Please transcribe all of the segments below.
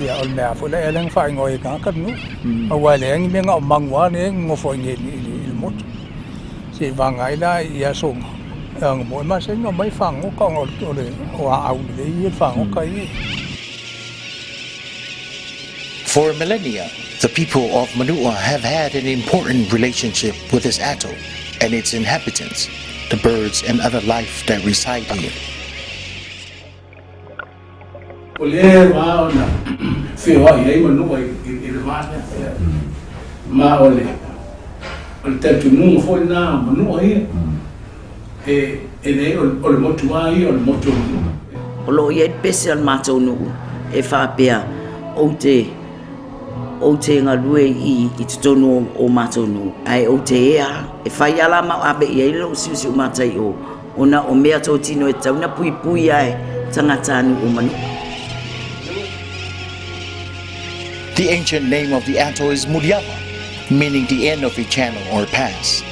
Ya ol mea fo le eleng fa ngoi ka kan nu awai le ngi menga mangwa ne ngofo ngi ilmut si vangai la ya som ang mo ma se no mai fang o ka ngol to le wa au le yi fang o kai. For millennia, the people of Manua have had an important relationship with this atoll and its inhabitants, the birds and other life that reside here. Ole wa ona fi wa ye Manua ilwana ma ole te tu nu fo na Manua ye ele ol motu ai ol motu lo ye special matou nu e fa pea o te ngalue I te tonu o matou nu ai o te ea e fai ala ma abe ye lo siusiu matai o ona o mea tau tino e tau na pui pui ai tangata anu o Manua. The ancient name of the atoll is Muliava, meaning the end of a channel or pass.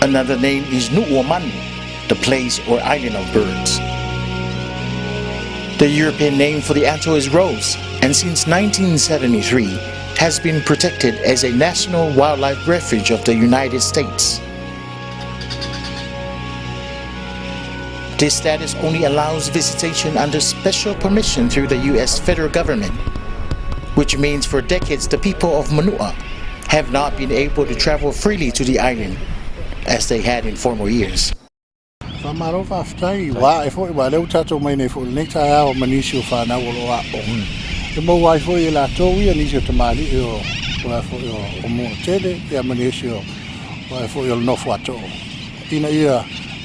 Another name is Nuuomanu, the place or island of birds. The European name for the atoll is Rose, and since 1973 has been protected as a national wildlife refuge of the United States. This status only allows visitation under special permission through the U.S. federal government, which means for decades the people of Manua have not been able to travel freely to the island as they had in former years.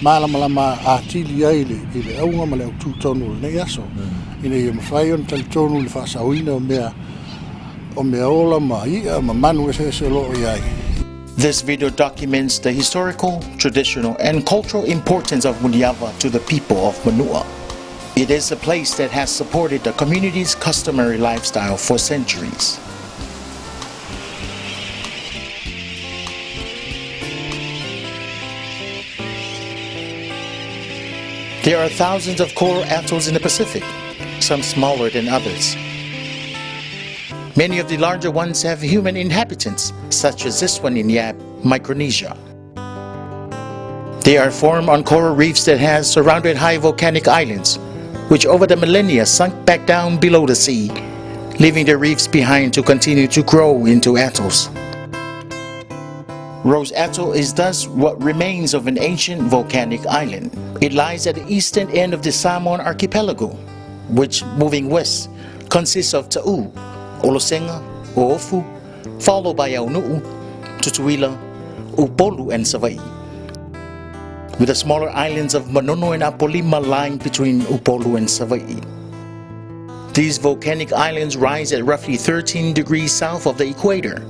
Malama atili ai ile au ngama le tu tonu le yaso ina ye mafai on tal tonu le fa sawina o mea ola ma ia ma Manua se lo ia. This video documents the historical, traditional and cultural importance of Muliava to the people of Manua. It is a place that has supported the community's customary lifestyle for centuries. There are thousands of coral atolls in the Pacific, some smaller than others. Many of the larger ones have human inhabitants, such as this one in Yap, Micronesia. They are formed on coral reefs that has surrounded high volcanic islands, which over the millennia sunk back down below the sea, leaving the reefs behind to continue to grow into atolls. Rose Atoll is thus what remains of an ancient volcanic island. It lies at the eastern end of the Samoan archipelago, which, moving west, consists of Ta'u, Olosenga, Oofu, followed by Aunu'u, Tutuila, Upolu, and Savai'i, with the smaller islands of Manono and Apolima lying between Upolu and Savai'i. These volcanic islands rise at roughly 13 degrees south of the equator,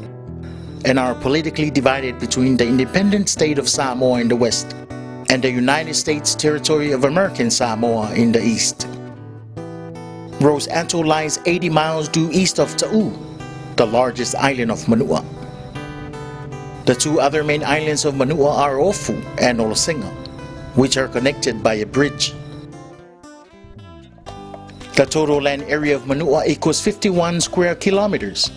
and are politically divided between the independent state of Samoa in the west and the United States territory of American Samoa in the east. Rose Atoll lies 80 miles due east of Ta'u, the largest island of Manua. The two other main islands of Manua are Ofu and Olosenga, which are connected by a bridge. The total land area of Manua equals 51 square kilometers,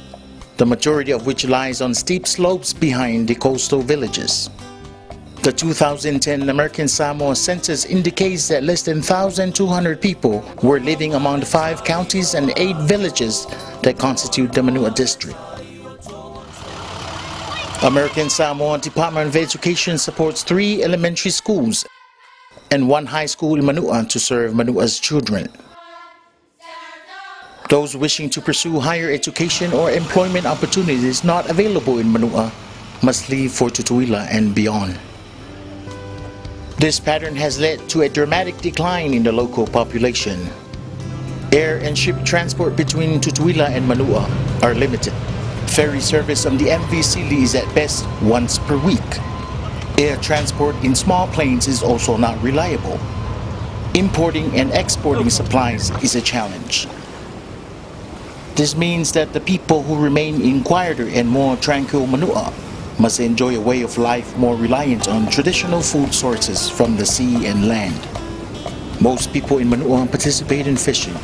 the majority of which lies on steep slopes behind the coastal villages. The 2010 American Samoa census indicates that less than 1,200 people were living among the 5 counties and 8 villages that constitute the Manua district. American Samoa Department of Education supports 3 elementary schools and 1 high school in Manua to serve Manua's children. Those wishing to pursue higher education or employment opportunities not available in Manua must leave for Tutuila and beyond. This pattern has led to a dramatic decline in the local population. Air and ship transport between Tutuila and Manua are limited. Ferry service on the MV Sili is at best once per week. Air transport in small planes is also not reliable. Importing and exporting supplies is a challenge. This means that the people who remain in quieter and more tranquil Manua must enjoy a way of life more reliant on traditional food sources from the sea and land. Most people in Manua participate in fishing,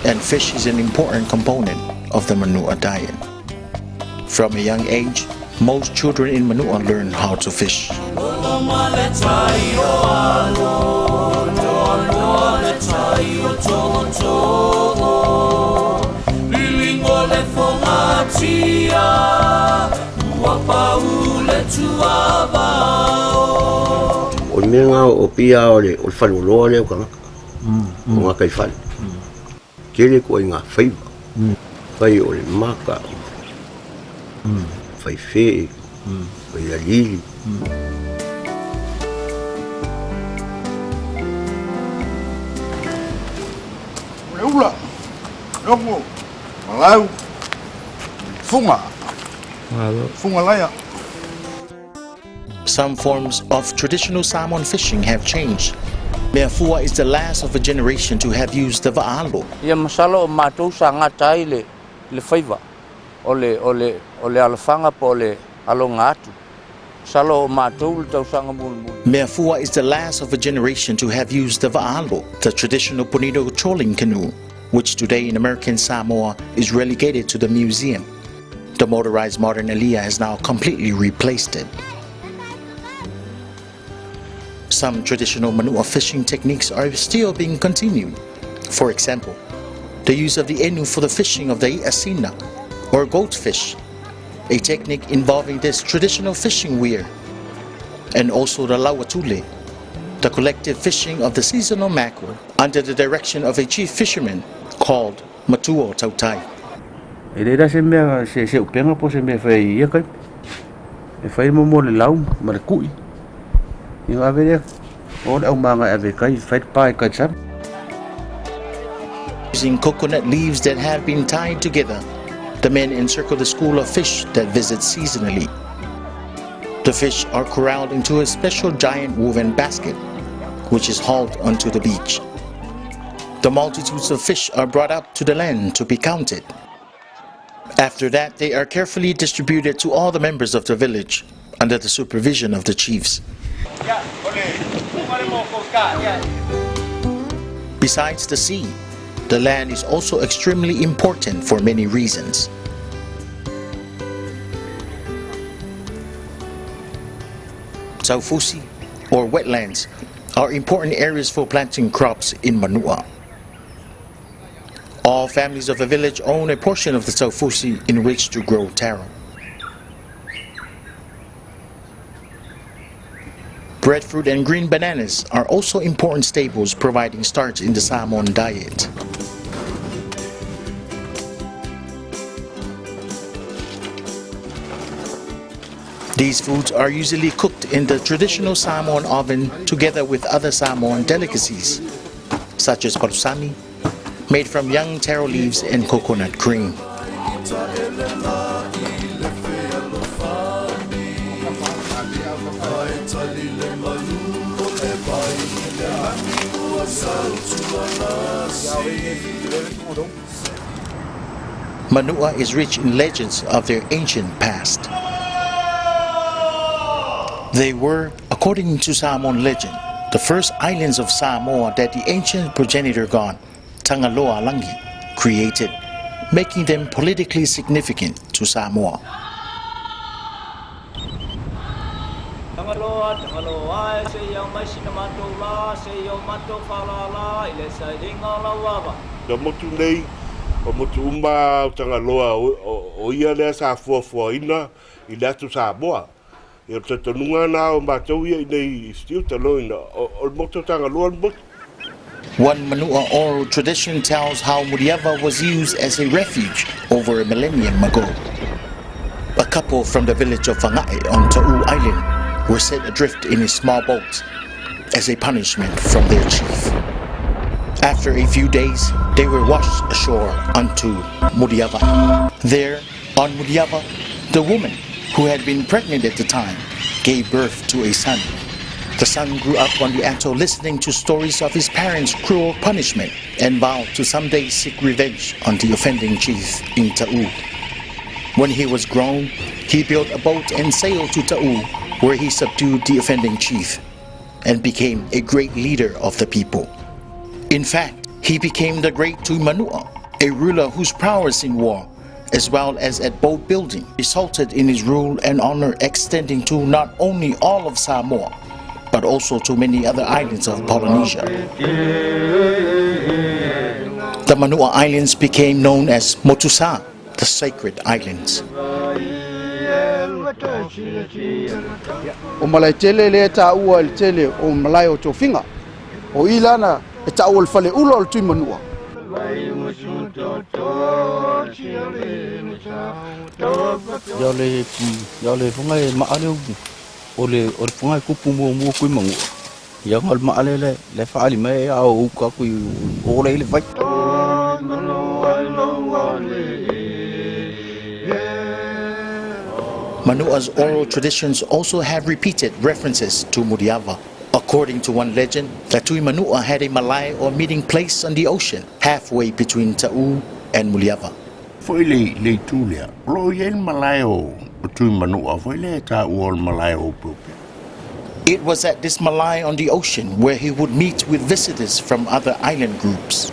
and fish is an important component of the Manua diet. From a young age, most children in Manua learn how to fish. O menga o pia o le whaloloa leo ka ngaka. O ngaka I whale. Kere ko inga whaiva. Whai o le maka. Whai whee. Whai alili. Le ula, longo, malau, funga, funga laia. Some forms of traditional Samoan fishing have changed. Meafua is the last of a generation to have used the va'alo. Ia masala o mātou sa ngata ai le whaiva. O le alafanga po le alonga atu. Salo o mātou le tausanga mulmuli. Meafua is the last of a generation to have used the va'alo, the traditional bonito trolling canoe, which today in American Samoa is relegated to the museum. The motorized modern Aliyah has now completely replaced it. Some traditional Manua fishing techniques are still being continued. For example, the use of the enu for the fishing of the asina, or goatfish, a technique involving this traditional fishing weir, and also the lawatule, the collective fishing of the seasonal mackerel under the direction of a chief fisherman called Matuo Tautai. E reira se mea se upenga po se mea whai ia kai. E whai mo le lau, ma le kui. I ngā vere, o le au manga e kai, whai pai kai sam. Using coconut leaves that have been tied together, the men encircle the school of fish that visit seasonally. The fish are corralled into a special giant woven basket, which is hauled onto the beach. The multitudes of fish are brought up to the land to be counted. After that, they are carefully distributed to all the members of the village under the supervision of the chiefs. Besides the sea, the land is also extremely important for many reasons. Saufusi, or wetlands, are important areas for planting crops in Manua. All families of a village own a portion of the Saufusi in which to grow taro. Breadfruit and green bananas are also important staples providing starch in the Samoan diet. These foods are usually cooked in the traditional Samoan oven together with other Samoan delicacies, such as palusami, made from young taro leaves and coconut cream. Manua is rich in legends of their ancient past. They were, according to Samoan legend, the first islands of Samoa that the ancient progenitor god, Tangaloa Langi, created, making them politically significant to Samoa. Da motu nei, o motu uma o Tangaloa o ia lea sa fuafuaina I le atu Samoa. I o te tonunga nā o mātou ia I nei stiu taloina o motu Tangaloa motu. One Manua oral tradition tells how Muliava was used as a refuge over a millennium ago. A couple from the village of Whangae on Ta'u Island were set adrift in a small boat as a punishment from their chief. After a few days, they were washed ashore onto Muliava. There, on Muliava, the woman, who had been pregnant at the time, gave birth to a son. The son grew up on the atoll listening to stories of his parents' cruel punishment and vowed to someday seek revenge on the offending chief in Ta'u. When he was grown, he built a boat and sailed to Ta'u, where he subdued the offending chief and became a great leader of the people. In fact, he became the great Manua, a ruler whose prowess in war, as well as at boat building, resulted in his rule and honor extending to not only all of Samoa, but also to many other islands of Polynesia. The Manua Islands became known as Motusa, the sacred islands. O malai tele le ta ua le tele o malai o tofinga o ilana e ta ua le fale ulo le tui Manua. Ya le funga e maale o le funga e kupu mua kui Manua. Ya ngal maale le faali mai a o ka kui o le vai. Manua's oral traditions also have repeated references to Muliava. According to one legend, the Tui Manua had a malai or meeting place on the ocean, halfway between Ta'u and Muliava. Foi le tulia. Lo yen malai o Tui Manua foi le ta o malai o prope. It was at this malai on the ocean where he would meet with visitors from other island groups.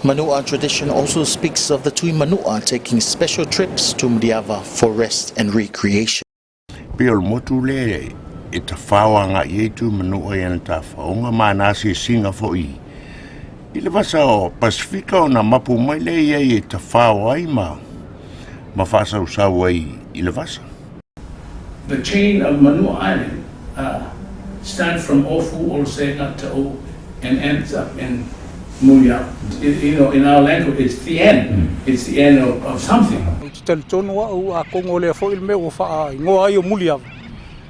Manua tradition also speaks of the Tui Manua taking special trips to Muliava for rest and recreation. Pio motu le e ta whawanga i e Tui Manua i ana ta whaonga mana si singa fo i. I le vasa o Pasifika o na mapu mai le i e ta whawa i ma whasa usau ai i le vasa. The chain of Manua Island starts from Ofu, Olosenga, Ta'u, and ends up in Muliava. You know, in our language, it's the end. It's the end of something. Tele tonu au a kongo le fo il me o fa ngo ai o Muliava.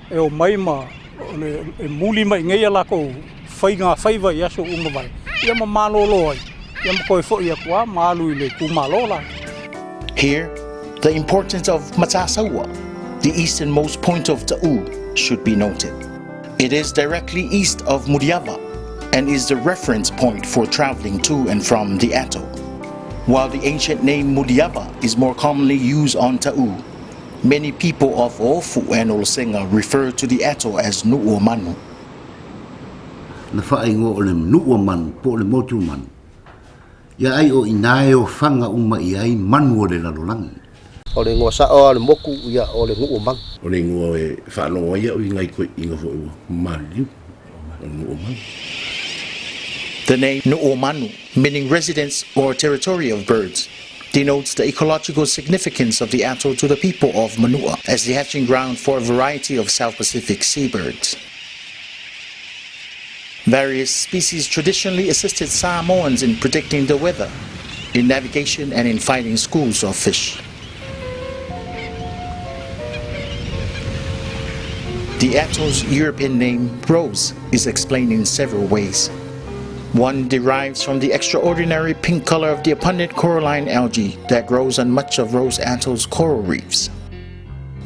E o mai ma le muli mai ngai ala ko fainga faiva ya so uma vai. Ia ma malolo ai. Ia ma ko fo ia kwa malu le ku malola. Here, the importance of Matasaua, the easternmost point of Ta'u, should be noted. It is directly east of Muliava and is the reference point for traveling to and from the atoll. While the ancient name Muliava is more commonly used on Ta'u, many people of Ofu and Olosenga refer to the atoll as Nuuomanu. Na whaingo o le Nuuomanu po le Motumanu. Ia ai o inae o whanga uma i ai Manua le lalolangi. O le ngoa sao le moku ia o le Nuuomanu. O le ngoa e whanonga ia o ingai koe inga fo maliu o Nuuomanu. The name Nuuomanu, meaning residence or territory of birds, denotes the ecological significance of the atoll to the people of Manua as the hatching ground for a variety of South Pacific seabirds. Various species traditionally assisted Samoans in predicting the weather, in navigation and in finding schools of fish. The atoll's European name, rose, is explained in several ways. One derives from the extraordinary pink color of the abundant coralline algae that grows on much of Rose Atoll's coral reefs.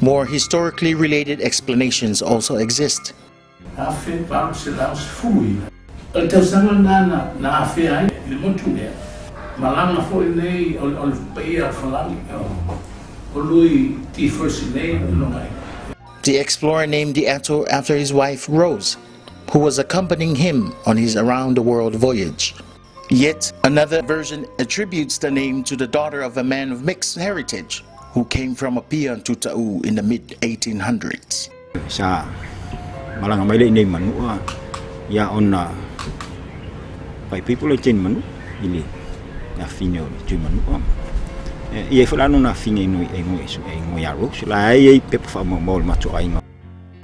More historically related explanations also exist. The explorer named the atoll after his wife Rose, who was accompanying him on his around-the-world voyage. Yet another version attributes the name to the daughter of a man of mixed heritage who came from Apia to Ta'u in the mid-1800s. Sa malanga mai le nei Manua ya ona pai people le tin Manu ili na fino tu Manua e fulano na fine no e ngoi ya ro la ai pe fa mo matu ai no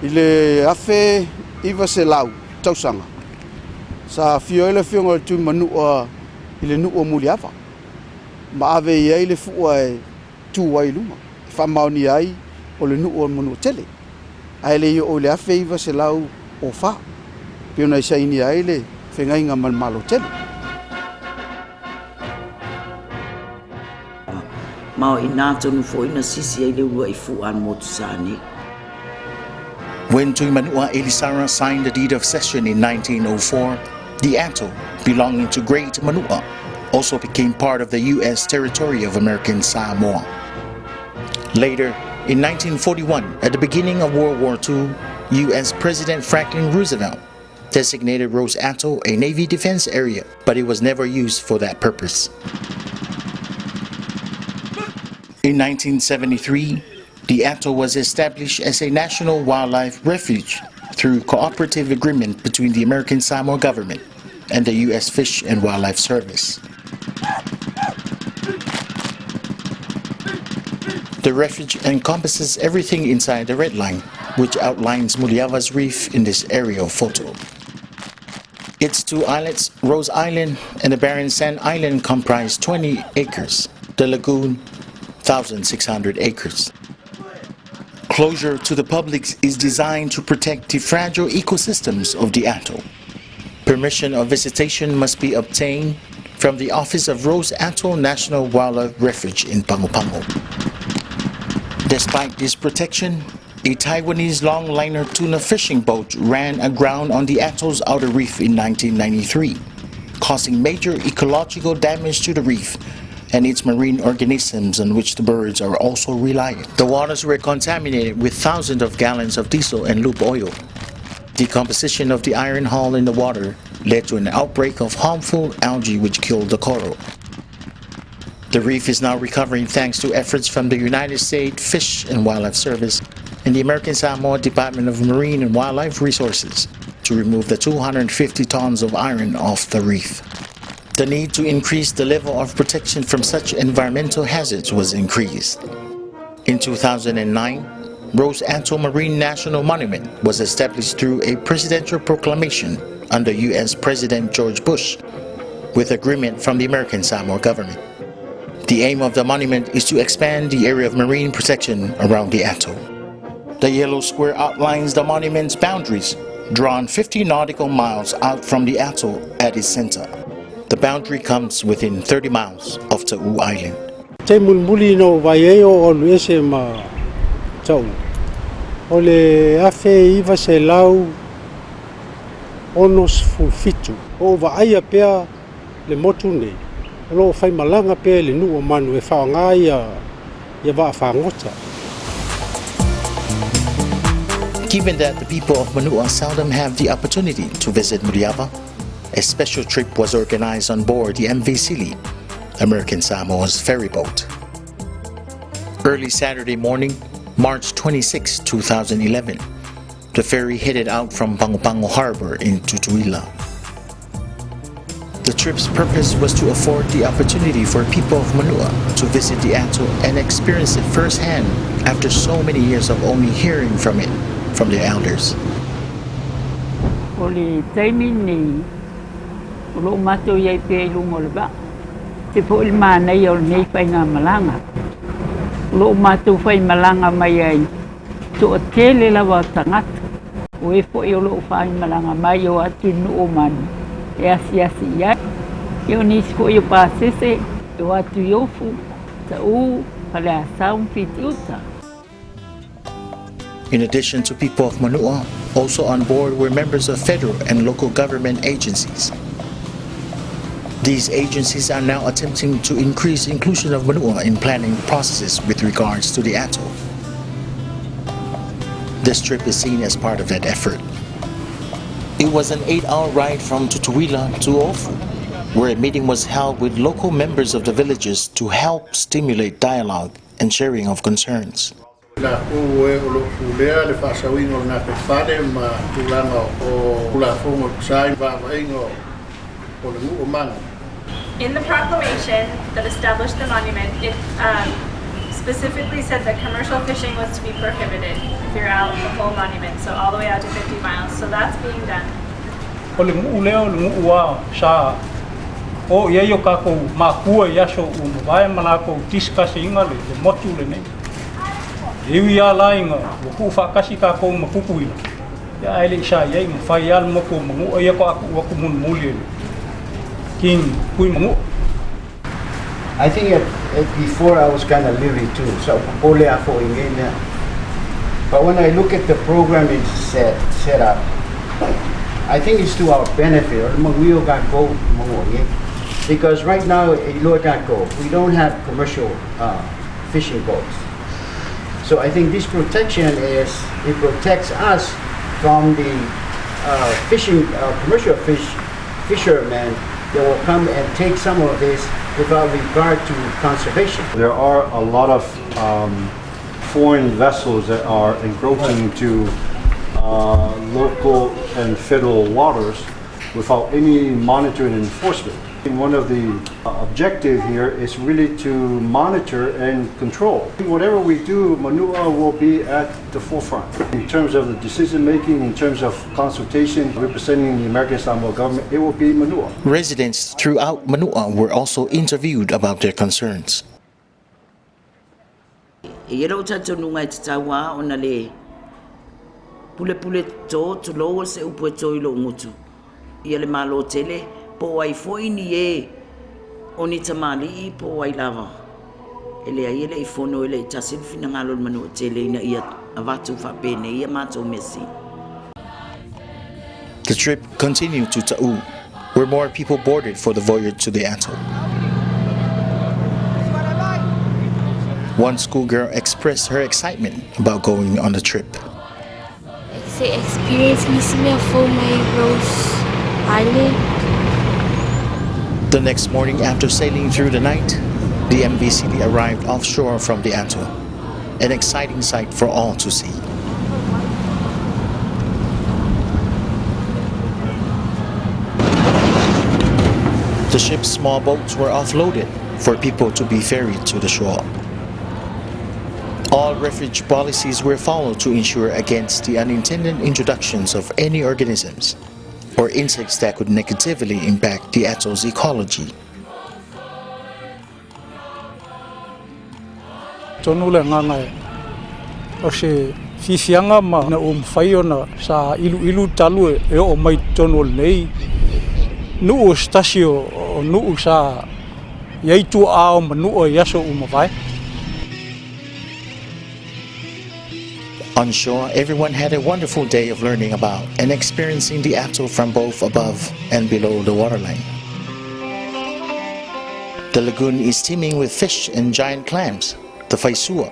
Ile afe iwa se lau tausanga. Sa fio ele fio ngol tu Manua ile Nu'o Muliava. Ma ave ia ile fuwa e tu wai luma. Fa mauni ai o le Nu'o Manu tele. Ai le o le afe iwa se lau o fa. Piona isa ini ai le whengainga malo tele. Mao i nā tonu fo ina sisi ai le ua I fuan mo tusane. When Manua Elisara signed the deed of cession in 1904, the atoll, belonging to Great Manua, also became part of the U.S. territory of American Samoa. Later, in 1941, at the beginning of World War II, U.S. President Franklin Roosevelt designated Rose Atoll a Navy defense area, but it was never used for that purpose. In 1973, the atoll was established as a national wildlife refuge through cooperative agreement between the American Samoa government and the U.S. Fish and Wildlife Service. The refuge encompasses everything inside the red line, which outlines Muliava's reef in this aerial photo. Its two islets, Rose Island and the barren Sand Island, comprise 20 acres. The lagoon, 1,600 acres. Closure to the public is designed to protect the fragile ecosystems of the atoll. Permission of visitation must be obtained from the Office of Rose Atoll National Wildlife Refuge in Pangupangu. Despite this protection, a Taiwanese longliner tuna fishing boat ran aground on the atoll's outer reef in 1993, causing major ecological damage to the reef and its marine organisms on which the birds are also reliant. The waters were contaminated with thousands of gallons of diesel and lube oil. Decomposition of the iron hull in the water led to an outbreak of harmful algae which killed the coral. The reef is now recovering thanks to efforts from the United States Fish and Wildlife Service and the American Samoa Department of Marine and Wildlife Resources to remove the 250 tons of iron off the reef. The need to increase the level of protection from such environmental hazards was increased. In 2009, Rose Atoll Marine National Monument was established through a presidential proclamation under U.S. President George Bush, with agreement from the American Samoa government. The aim of the monument is to expand the area of marine protection around the atoll. The yellow square outlines the monument's boundaries, drawn 50 nautical miles out from the atoll at its center. The boundary comes within 30 miles of Ta'u Island. Te mulmuli no vai o lu ese ma tau. O le afe iwa se lau onos fulfitu. O vai a pea le motu nei. Lo fai malanga pe le Nuuomanu e whaongai ia wa whaangota. Given that the people of Manua seldom have the opportunity to visit Muliava, a special trip was organized on board the MV Sili, American Samoa's ferry boat. Early Saturday morning, March 26, 2011, the ferry headed out from Pangupangu Harbor in Tutuila. The trip's purpose was to afford the opportunity for people of Manua to visit the atoll and experience it firsthand after so many years of only hearing from it from their elders. Oli taimini ulo mato yai pe lumolba. Te po ilma na yo nei pai nga malanga. Ulo mato fai malanga mai ai. To atele la wa tangat. O e po yo lo fai malanga mai yo atu Nuuomanu. E asi ya. Yo nis ko yo pasese yo atu yofu. Ta'u pala saum fitiuta. In addition to people of Manua, also on board were members of federal and local government agencies. These agencies are now attempting to increase inclusion of Manua in planning processes with regards to the atoll. This trip is seen as part of that effort. It was an 8-hour ride from Tutuila to Ofu, where a meeting was held with local members of the villages to help stimulate dialogue and sharing of concerns. La ue o lo fulea le whaasawino na pe whare ma tulanga o la fongo sai wa waingo o le Nuuomanu. In the proclamation that established the monument, it specifically said that commercial fishing was to be prohibited throughout the whole monument, so all the way out to 50 miles. So that's being done. O le mu'ulea o le mu'ua sa o ia yo kako makua yaso unu vai malako discuss inga le motu le nei. Iwi ia lainga, waku whakasi kako makukuila. Ya ele sa ye mfayal mo ko mangu ya ko aku wa ko mun muli. King kui mangu. I think before I was kind of leery too, so ole ako ingena. But when I look at the program it's set up, I think it's to our benefit. Because right now in Luagako, we don't have commercial fishing boats. So I think this protection it protects us from the commercial fishermen that will come and take some of this without regard to conservation. There are a lot of foreign vessels that are encroaching into local and federal waters without any monitoring and enforcement. One of the objectives here is really to monitor and control. Whatever we do, Manua will be at the forefront. In terms of the decision making, in terms of consultation, representing the American Samoa government, it will be Manua. Residents throughout Manua were also interviewed about their concerns. Po ai foi ni e oni tamali po ai lava ele ai ele fono ele tasil fina ngalo manu tele ina ia avatu fa pene ia mato messi. The trip continued to Ta'u, where more people boarded for the voyage to the atoll. One schoolgirl expressed her excitement about going on the trip. It's an experience me for my Rose Island. The next morning, after sailing through the night, the MVCD arrived offshore from the atoll, an exciting sight for all to see. The ship's small boats were offloaded for people to be ferried to the shore. All refuge policies were followed to ensure against the unintended introductions of any organisms or insects that could negatively impact the atoll's ecology. Tonule ngangai o se fifianga ma na faiona sa ilu talu e o mai tonol nei nu stasio nu sa yaitu a o Manua yaso umavai. On shore, everyone had a wonderful day of learning about and experiencing the atoll from both above and below the waterline. The lagoon is teeming with fish and giant clams, the faisua,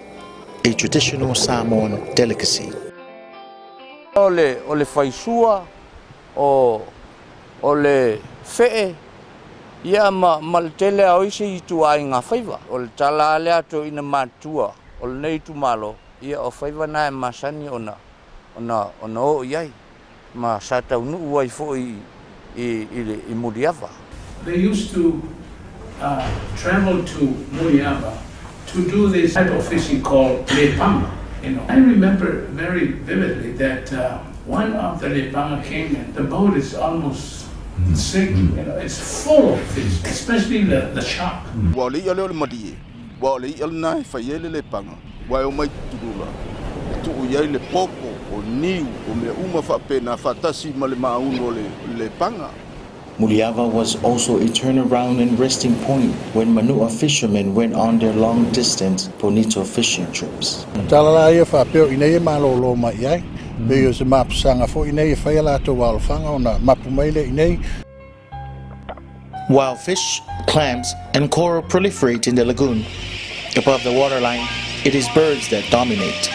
a traditional Samoan delicacy. Ole faisua ole fe'e ia maltele au isi itu ai nga faiva ole tala le ato ina matua ole nei tu malo ia o faiva na masani ona o iai ma sata unu uai fo I Muliava. They used to travel to Muliava to do this type of fishing called lepanga. I remember very vividly that one of the lepanga came and the boat is almost sinking. It's full of fish, especially the shark. Muliava was also a turnaround and resting point when Manua fishermen went on their long-distance bonito fishing trips. While fish, clams, and coral proliferate in the lagoon, above the waterline, it is birds that dominate.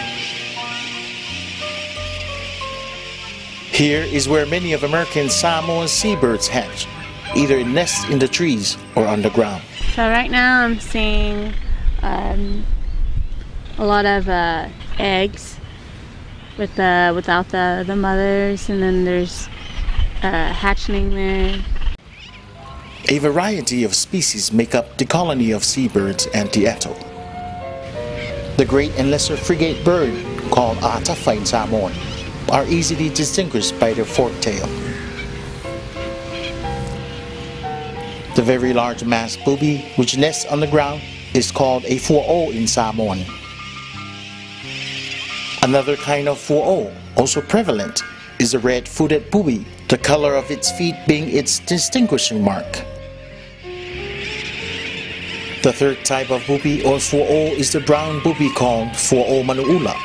Here is where many of American Samoan seabirds hatch, either in nests in the trees or underground. So right now I'm seeing a lot of eggs without the mothers, and then there's a hatchling there. A variety of species make up the colony of seabirds and the atoll. The great and lesser frigate bird, called Atoll in Samoan, are easily distinguished by their forked tail. The very large masked booby, which nests on the ground, is called a fu'o in Samoan. Another kind of fu'o, also prevalent, is a red-footed pupi, the color of its feet being its distinguishing mark. The third type of pupi or fu'o is the brown pupi called fu'o manu'ula.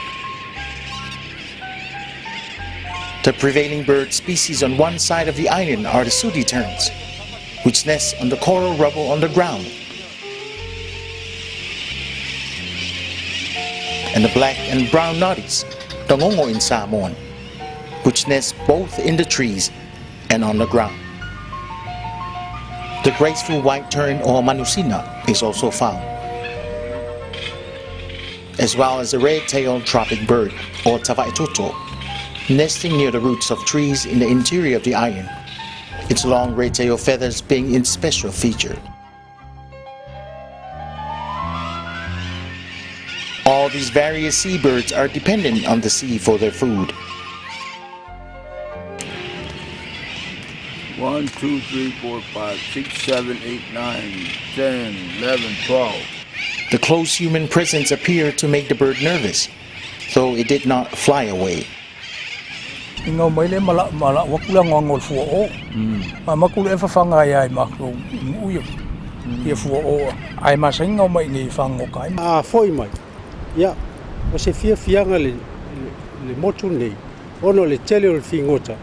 The prevailing bird species on one side of the island are the sooty terns, which nest on the coral rubble on the ground, and the black and brown noddies, the ngongo in Samoan, which nest both in the trees and on the ground. The graceful white tern or manusina is also found, as well as the red-tailed tropic bird or tavaitoto, nesting near the roots of trees in the interior of the island, its long red-tailed feathers being its special feature. All these various seabirds are dependent on the sea for their food. 1, 2, 3, 4, 5, 6, 7, 8, 9, 10, 11, 12. The close human presence appeared to make the bird nervous, though it did not fly away. Ingo mai le mala wakula ngol fu'o. Makula fanga ai makru uyo. Ye fu'o ai masingo mai ni fango kai. Foi mai. Ya, o se fianga le motu nei. Ono le tele o fingota.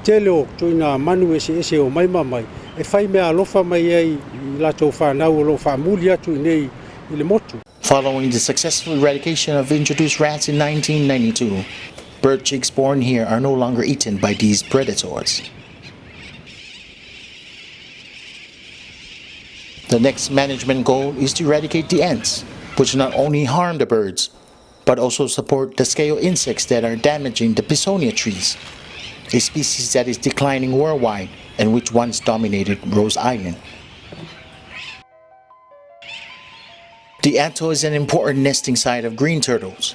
Tele o tuina manu ese o mai mai. E fai me alofa mai ai la tofa na o lo fa mulia tu nei le motu. Following the successful eradication of introduced rats in 1992, bird chicks born here are no longer eaten by these predators. The next management goal is to eradicate the ants, which not only harm the birds, but also support the scale insects that are damaging the Pisonia trees, a species that is declining worldwide and which once dominated Rose Island. The atoll is an important nesting site of green turtles.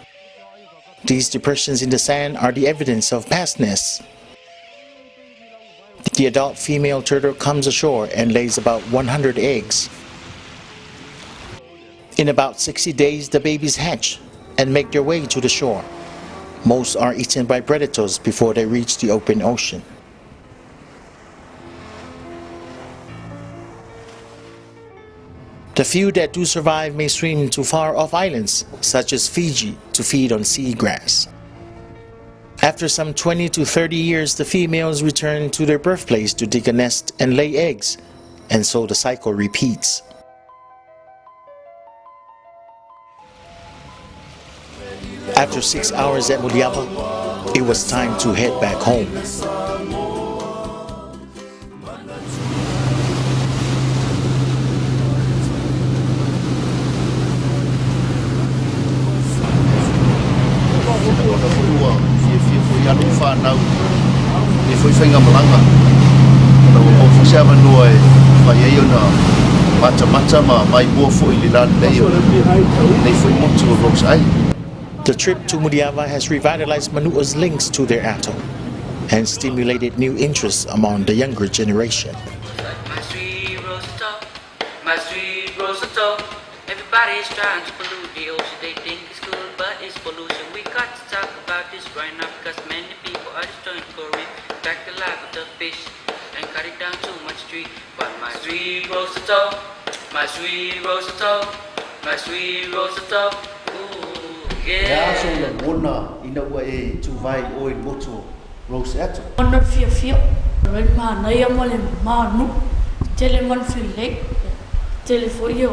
These depressions in the sand are the evidence of past nests. The adult female turtle comes ashore and lays about 100 eggs. In about 60 days, the babies hatch and make their way to the shore. Most are eaten by predators before they reach the open ocean. The few that do survive may swim to far-off islands, such as Fiji, to feed on seagrass. After some 20 to 30 years, the females return to their birthplace to dig a nest and lay eggs, and so the cycle repeats. After 6 hours at Muliava, it was time to head back home. The trip to Muliava has revitalized Manu'a's links to their atoll and stimulated new interest among the younger generation. My sweet rose atoll, my sweet rose atoll. Everybody's trying to pollute the ocean. They think it's good, but it's pollution. We got to talk about this right now because many people are destroying coral reef, back the life of the fish, and cut it down too much tree. But my sweet rose atoll, my sweet rose atoll, my sweet rose atoll. Ya so la bona ina wa e tu vai o in moto Rose Atoll. Ona fia ren ma na ia mole manu tele man file tele fo yo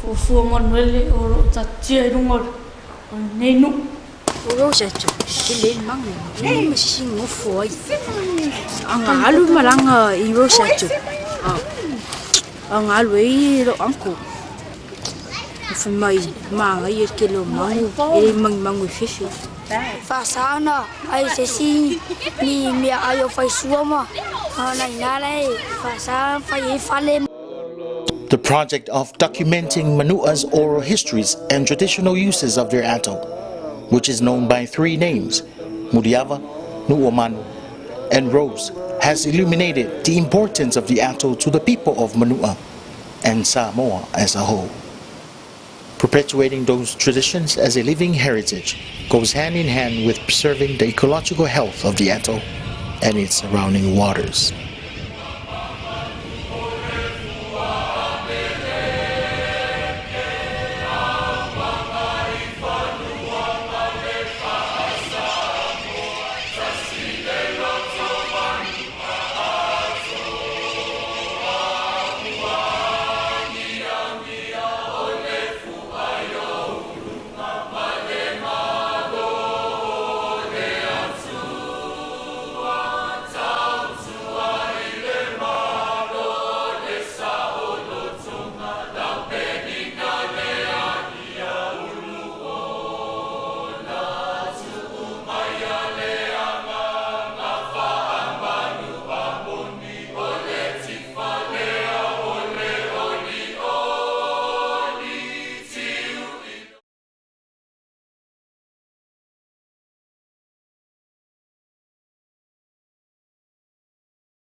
fu manuele o ta tia ngor nei nu Rose Atoll tele mang ni masi ngo foi anga alu malanga I Rose Atoll anga alu I ro anko Mai manga I kilo mangu e mangu fifi fa sana ai se si ni mi ayo fai suama ana inale fa sa fai fale. The project of documenting Manu'a's oral histories and traditional uses of their atoll, which is known by 3 names, Muliava, Nuuomanu, and Rose, has illuminated the importance of the atoll to the people of Manua and Samoa as a whole. Perpetuating those traditions as a living heritage goes hand in hand with preserving the ecological health of the atoll. and its surrounding waters.